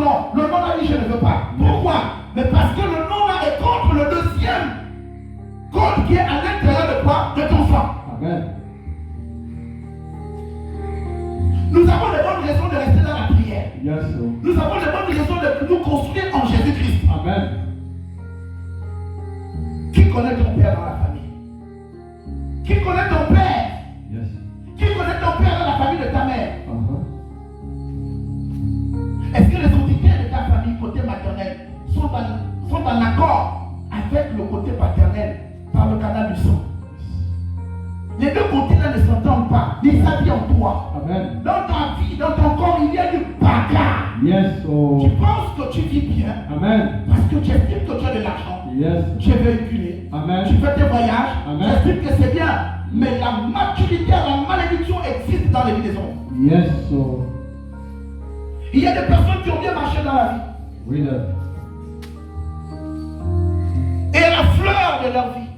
nom. Le nom a dit je ne veux pas. Pourquoi? Mais parce que le nom là est contre le deuxième code qui est à l'intérieur de quoi? De ton sang. Amen. Nous avons les bonnes raisons de rester dans la prière. Yes, Lord. Nous avons les bonnes raisons de nous construire en Jésus-Christ. Amen. Qui connaît ton père dans la famille? Qui connaît ton père? Yes. Qui connaît ton père dans la famille de ta mère? Uh-huh. Est-ce que les auditeurs de ta famille côté maternel sont en accord avec le côté paternel par le canal du sang? Les deux côtés-là ne s'entendent pas. Les habits en toi. Amen. Dans ta vie, dans ton corps, il y a du bagarre. Yes, Lord. Tu penses que tu vis bien Amen. parce que tu estimes que tu as de l'argent. Yes. Tu es véhiculé. Amen. Tu fais tes voyages. Amen. Tu estimes que c'est bien. Mais la maturité, la malédiction existe dans les vies des hommes. Yes, Lord. Il y a des personnes qui ont bien marché dans la vie. Oui, Lord. Et à la fleur de leur vie,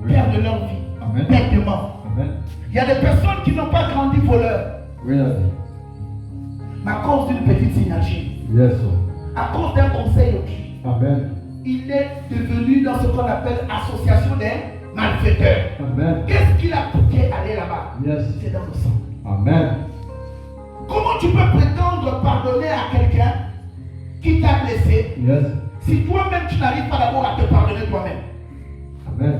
Oui. perdent leur vie, Amen. bêtement. Amen. Il y a des personnes qui n'ont pas grandi voleurs. Oui, Lord. Mais à cause d'une petite synergie, Yes, Lord. à cause d'un conseil autre, Amen. il est devenu dans ce qu'on appelle association des malfaiteurs. Amen. Qu'est-ce qu'il a coûté aller là-bas? Yes. C'est dans le sang. Amen. Comment tu peux prétendre pardonner à quelqu'un qui t'a blessé Yes. si toi-même tu n'arrives pas d'abord à te pardonner toi-même? Amen.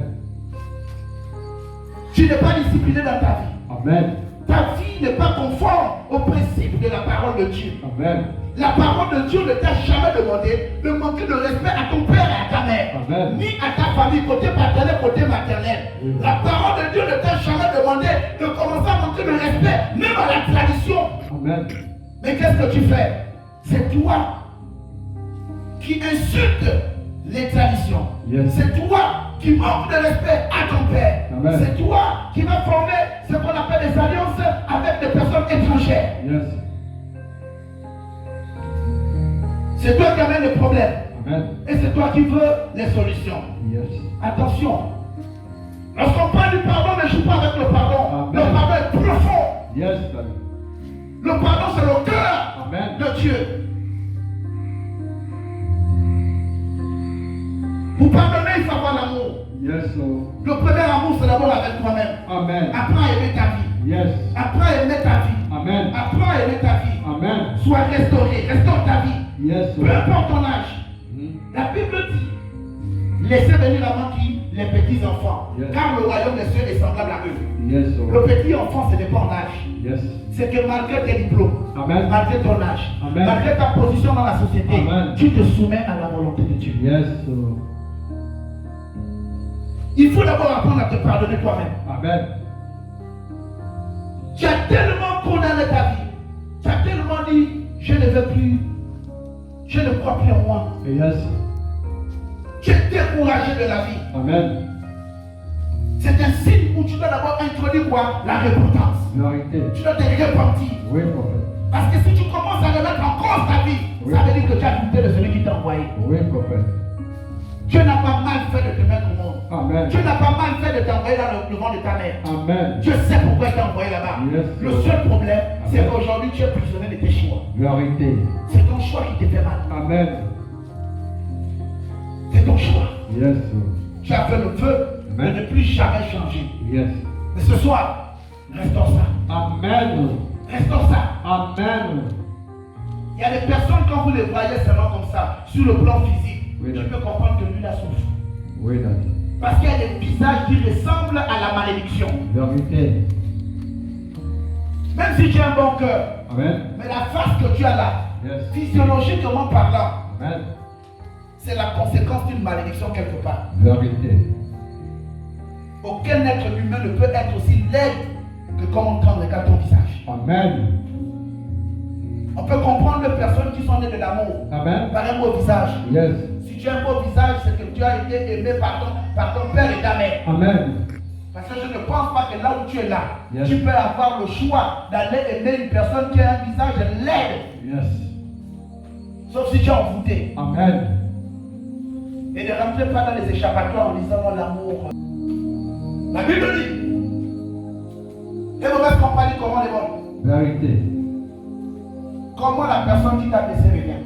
Tu n'es pas discipliné dans ta vie. Amen. Ta vie n'est pas conforme au principe de la parole de Dieu. Amen. La parole de Dieu ne t'a jamais demandé de manquer de respect à ton père et à ta mère, Amen. ni à ta famille, côté paternel, côté maternel. Oui. La parole de Dieu ne t'a jamais demandé de commencer à manquer de respect, même à la tradition. Amen. Mais qu'est-ce que tu fais? C'est toi qui insultes les traditions. Yes. C'est toi qui manques de respect à ton père. Amen. C'est toi qui vas former ce qu'on appelle des alliances avec des personnes étrangères. Yes. C'est toi qui amènes le problème. Amen. Et c'est toi qui veux les solutions. Yes. Attention. Lorsqu'on parle du pardon, ne joue pas avec le pardon. Amen. Le pardon est profond. Yes, Daddy. Le pardon, c'est le cœur Amen. de Dieu. Pour pardonner, il faut avoir l'amour. Yes, Lord. Le premier amour, c'est d'abord avec toi-même. Amen. Apprends à aimer ta vie. Yes. Apprends à aimer ta vie. Amen. Apprends à aimer ta vie. Amen. Sois restauré. Restaure ta vie. Yes, Peu Lord. importe ton âge. La Bible dit, laissez venir avant qui? Les petits enfants. Yes. Car le royaume des cieux est semblable à eux. Yes, Le Lord. petit enfant, ce n'est pas en âge. Yes. C'est que malgré tes diplômes, Amen. malgré ton âge, Amen. malgré ta position dans la société, Amen. tu te soumets à la volonté de Dieu. Yes, Lord. Il faut d'abord apprendre à te pardonner toi-même. Amen. Tu as tellement condamné ta vie. Tu as tellement dit, je ne veux plus, je ne crois plus en moi. Yes. Tu es découragé de la vie. Amen. C'est un signe où tu dois d'abord introduire quoi? La repentance. Vérité. Tu dois te repentir. Oui, prophète. Parce que si tu commences à remettre en cause ta vie, Oui. ça veut dire que tu as douté de celui qui t'a envoyé. Oui, prophète. Dieu n'a pas mal fait de te mettre au monde. Amen. Dieu n'a pas mal fait de t'envoyer dans le ventre de ta mère. Amen. Dieu sait pourquoi il t'a envoyé là-bas. Yes. Le seul problème, c'est Amen. qu'aujourd'hui tu es prisonnier de tes choix. Vérité. C'est ton choix qui te fait mal. Amen. C'est ton choix. Yes, Lord. Tu as fait le vœu de Amen. ne plus jamais changer. Yes. Mais ce soir, restaure ça. Amen. Restaure ça. Amen. Il y a des personnes, quand vous les voyez seulement comme ça, sur le plan physique, Oui, tu d'accord. peux comprendre que lui, la souffre. Oui, Daddy. Parce qu'il y a des visages qui ressemblent à la malédiction. Vérité. Même si tu as un bon cœur, Amen. mais la face que tu as là, Yes. physiologiquement parlant, Amen. c'est la conséquence d'une malédiction quelque part. Vérité. Aucun être humain ne peut être aussi laid que comment on regarde ton visage. Amen. On peut comprendre les personnes qui sont nées de l'amour Amen. par un beau visage. Yes. Si tu as un beau visage, c'est que tu as été aimé par ton père et ta mère. Amen. Parce que je ne pense pas que là où tu es là, Yes. tu peux avoir le choix d'aller aimer une personne qui a un visage laid. Yes. Sauf si tu es envoûté. Amen. Et ne rentrez pas dans les échappatoires en disant non, l'amour. La Bible dit, les mauvaises compagnies, comment les bonnes? Vérité. Comment la personne qui t'a blessé revient?